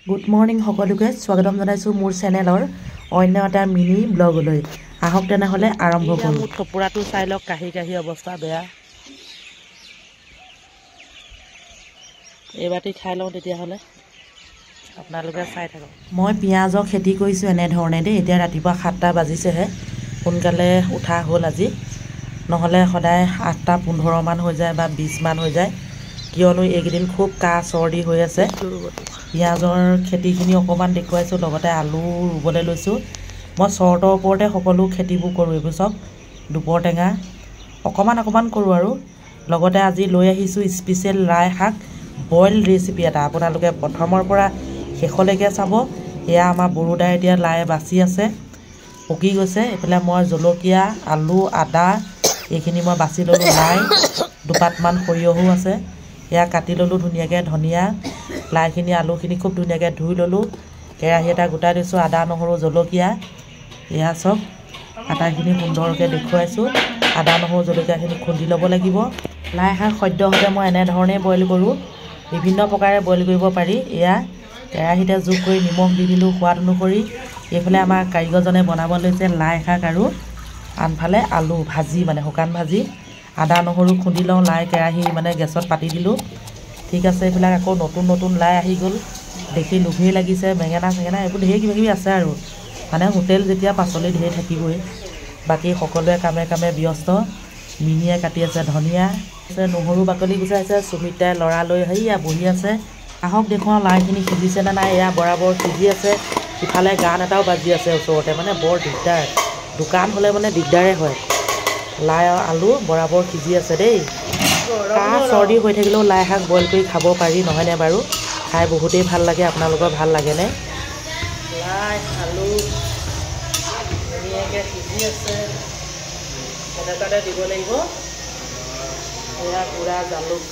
Good morning সকলোকে স্বাগতম জনাইছোঁ মোৰ চেনেলৰ অন্য এটা মিনি ব্লগলৈ। আহক তেনেহ'লে আৰম্ভ কৰোঁ। মোৰ থপৰাটো চাই লওক, কাহি কাহি অৱস্থা বেয়া। এইবাৰটি খাই লওঁ তেতিয়াহ'লে, আপোনালোকে চাই থাকক। মই পিঁয়াজৰ খেতি কৰিছোঁ এনেধৰণে দেই। এতিয়া ৰাতিপুৱা 7টা বাজিছেহে, সোনকালে উঠা হ'ল আজি, নহ'লে সদায় 8:15 হৈ যায় বা 20 হৈ যায়, কিয়নো এইকেইদিন খুব কাহ চৰ্দি হৈ আছে। পিঁয়াজৰ খেতিখিনি অকণমান দেখুৱাইছোঁ, লগতে আলু ৰুবলৈ লৈছোঁ। মই চৰ্টৰ ওপৰতে সকলো খেতিবোৰ কৰোঁ। এইবোৰ চব দুপৰ টেঙা অকণমান কৰোঁ আৰু লগতে আজি লৈ আহিছোঁ স্পেচিয়েল লাই শাক বইল ৰেচিপি এটা। আপোনালোকে প্ৰথমৰ পৰা শেষলৈকে চাব। এয়া আমাৰ বৰুদাই এতিয়া লাই বাচি আছে, পকি গৈছে। এইফালে মই জলকীয়া, আলু, আদা এইখিনি মই বাচি ল'লোঁ। লাই দুপাতমান সৰিয়হো আছে, এয়া কাটি ল'লোঁ ধুনীয়াকৈ। ধনিয়া, লাইখিনি, আলুখিনি খুব ধুনীয়াকৈ ধুই ল'লোঁ। কেৰাহী এটা গোটাই দিছোঁ, আদা নহৰু জলকীয়া এয়া চব আটাইখিনি সুন্দৰকৈ দেখুৱাইছোঁ। আদা নহৰু জলকীয়াখিনি খুন্দি ল'ব লাগিব। লাই শাক সদ্য হ'লে মই এনেধৰণেই বইল কৰোঁ, বিভিন্ন প্ৰকাৰে বইল কৰিব পাৰি। এয়া কেৰাহীতে যোগ কৰি নিমখ দি দিলোঁ সোৱাদ অনুসৰি। এইফালে আমাৰ কাৰিকৰজনে বনাব লৈছে লাই শাক আৰু আনফালে আলু ভাজি, মানে শুকান ভাজি। আদা নহৰু খুন্দি লওঁ, লাই কেৰাহী মানে গেছত পাতি দিলোঁ। ঠিক আছে, এইবিলাক আকৌ নতুন লাই আহি গ'ল, দেখি লোভেই লাগিছে। বেঙেনা চেঙেনা এইবোৰ ঢেৰ কিবাকিবি আছে আৰু, মানে হোটেল যেতিয়া পাচলি ঢেৰ থাকিবই। বাকী সকলোৱে কামে কামে ব্যস্ত। মিনিয়ে কাটি আছে ধনিয়া, নহৰু বাকলি গুচাইছে। সুমিতাই ল'ৰা লৈ সেয়া বহি আছে। আহক দেখুৱাওঁ লাইখিনি সিজিছেনে নাই। এয়া বৰাবৰ সিজি আছে। ইফালে গান এটাও বাজি আছে ওচৰতে, মানে বৰ দিগদাৰ। দোকান হ'লে মানে দিগদাৰে হয়। লাই আৰু আলু বৰাবৰ সিজি আছে দেই। কাহ চৰ্দি হৈ থাকিলেও লাই শাক বইল কৰি খাব পাৰি, নহয়নে বাৰু? খাই বহুতেই ভাল লাগে। আপোনালোকৰ ভাল লাগেনে? লাই আলু ধুনীয়াকৈ সিজি আছে, এনেকুৱাতে দিব লাগিব এয়া গুড়া জালুক।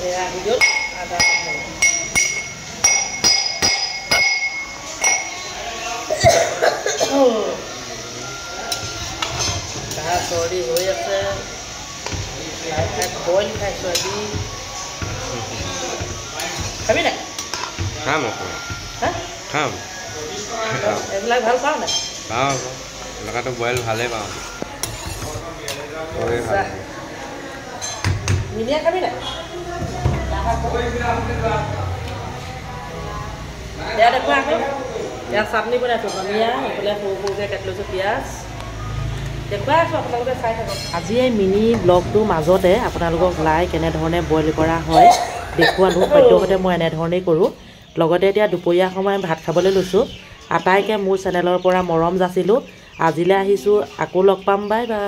এয়া আহি গ'ল আদা নহৰু। কাহ চৰ্দি হৈ আছে, লাই শাক বইল খাইছোঁ আজি। খাবি নাই? খাম খাম। এইবিলাক ভাল পাওঁ নাই? পাওঁ আকৌ, এনেকুৱাটো বইল ভালেই পাওঁ। মিনিয়া খাবি নাই? এয়া দেখুৱা আকৌ, এয়া চাটনি বনাইছোঁ ধনিয়া, এইফালে সৰু সৰুকৈ কাটি লৈছোঁ পিঁয়াজ। দেখুৱাই আছোঁ, আপোনালোকে চাই থাকক। আজি এই মিনি ব্লগটোৰ মাজতে আপোনালোকক লাই কেনেধৰণে বইল কৰা হয় দেখুৱালোঁ। সদ্যহতে মই এনেধৰণেই কৰোঁ। লগতে এতিয়া দুপৰীয়া সময় ভাত খাবলৈ লৈছোঁ। আটাইকে মোৰ চেনেলৰ পৰা মৰম যাচিলোঁ। আজিলৈ আহিছোঁ, আকৌ লগ পাম, বাই বাই।